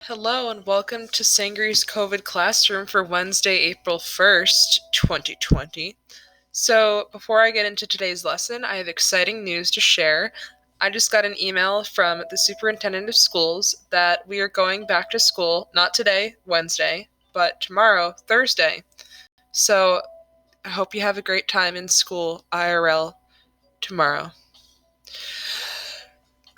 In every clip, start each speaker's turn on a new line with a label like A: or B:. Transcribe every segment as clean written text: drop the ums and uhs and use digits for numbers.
A: Hello and welcome to Sangri's COVID Classroom for Wednesday, April 1st, 2020. So before I get into today's lesson, I have exciting news to share. I just got an email from the superintendent of schools that we are going back to school, not today, Wednesday, but tomorrow, Thursday. So I hope you have a great time in school, IRL, tomorrow.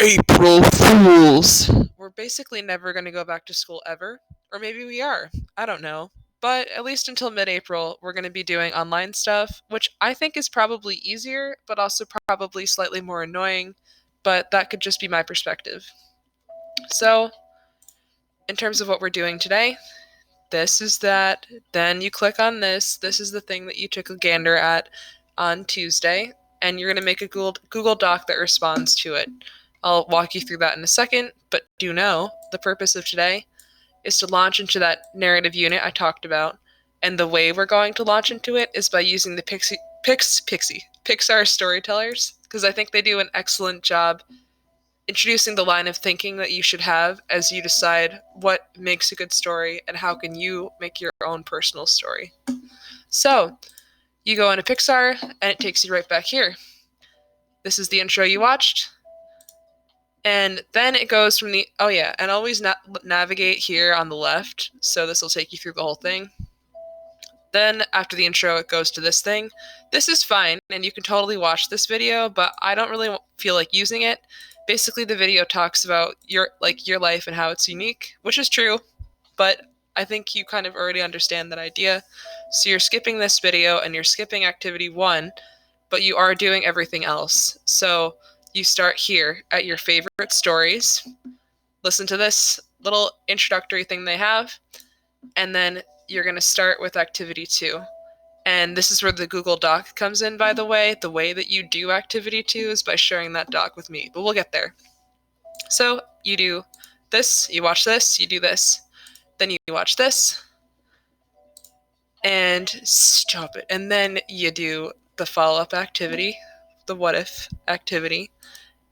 A: April Fools! We're basically never going to go back to school ever. Or maybe we are. I don't know. But at least until mid April, we're going to be doing online stuff, which I think is probably easier, but also probably slightly more annoying. But that could just be my perspective. So, in terms of what we're doing today, this is that. Then you click on this. This is the thing that you took a gander at on Tuesday. And you're going to make a Google Doc that responds to it. I'll walk you through that in a second, but do know the purpose of today is to launch into that narrative unit I talked about, and the way we're going to launch into it is by using the Pixar storytellers, because I think they do an excellent job introducing the line of thinking that you should have as you decide what makes a good story and how can you make your own personal story. So, you go into Pixar, and it takes you right back here. This is the intro you watched. And then it goes from and always navigate here on the left, so this will take you through the whole thing. Then after the intro, it goes to this thing. This is fine, and you can totally watch this video, but I don't really feel like using it. Basically, the video talks about your life and how it's unique, which is true, but I think you kind of already understand that idea. So you're skipping this video, and you're skipping activity 1, but you are doing everything else. So you start here at your favorite stories, listen to this little introductory thing they have, and then you're going to start with activity 2. And this is where the Google Doc comes in, by the way. The way that you do activity 2 is by sharing that doc with me, but we'll get there. So you do this, you watch this, you do this, then you watch this, and stop it. And then you do the follow-up activity, the what if activity.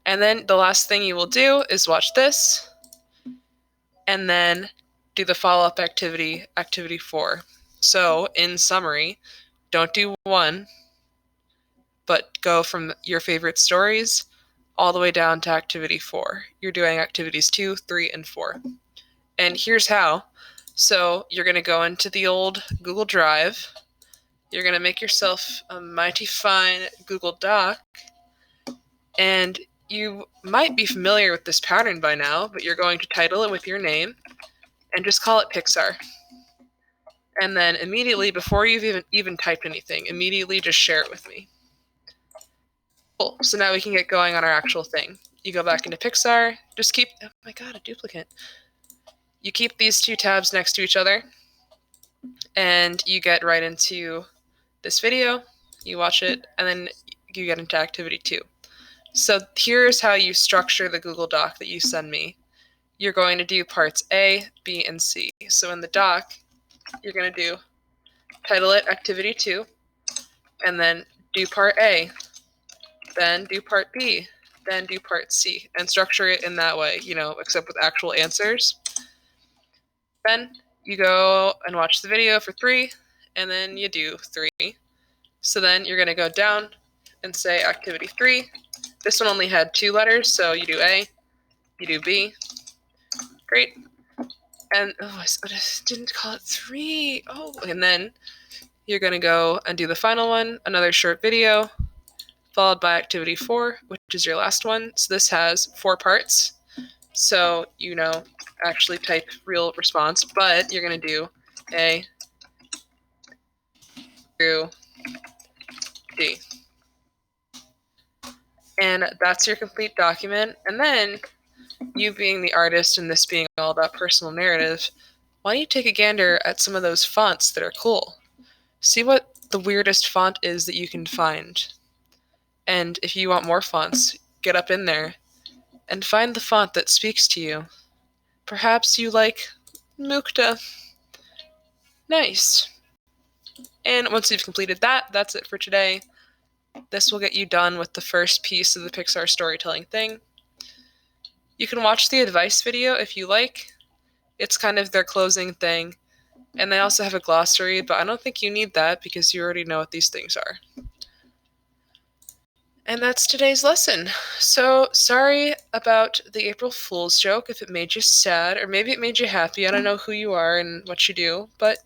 A: And then the last thing you will do is watch this, and then do the follow-up activity, activity 4. So, in summary, don't do 1, but go from your favorite stories all the way down to activity 4. You're doing activities 2, 3, and 4. And here's how. So, you're going to go into the old Google Drive. You're going to make yourself a mighty fine Google Doc, and you might be familiar with this pattern by now, but you're going to title it with your name and just call it Pixar. And then immediately, before you've even typed anything, immediately just share it with me. Cool. So now we can get going on our actual thing. You go back into Pixar, just keep, oh my god, a duplicate. You keep these 2 tabs next to each other, and you get right into this video, you watch it, and then you get into activity 2. So here's how you structure the Google Doc that you send me. You're going to do parts A, B, and C. So in the doc, you're going to title it activity 2, and then do part A, then do part B, then do part C, and structure it in that way, except with actual answers. Then you go and watch the video for 3, and then you do 3. So then you're going to go down and say activity 3. This one only had 2 letters, so you do A, you do B. Great. And, I didn't call it 3. Oh, and then you're going to go and do the final one, another short video, followed by activity 4, which is your last one. So this has 4 parts. So, actually type real response, but you're going to do A through D. And that's your complete document. And then, you being the artist and this being all about personal narrative, why don't you take a gander at some of those fonts that are cool? See what the weirdest font is that you can find. And if you want more fonts, get up in there and find the font that speaks to you. Perhaps you like Mukta. Nice. And once you've completed that, that's it for today. This will get you done with the first piece of the Pixar storytelling thing. You can watch the advice video if you like. It's kind of their closing thing. And they also have a glossary, but I don't think you need that because you already know what these things are. And that's today's lesson. So sorry about the April Fool's joke if it made you sad, or maybe it made you happy. I don't know who you are and what you do, but,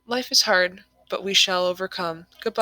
A: life is hard, but we shall overcome. Goodbye.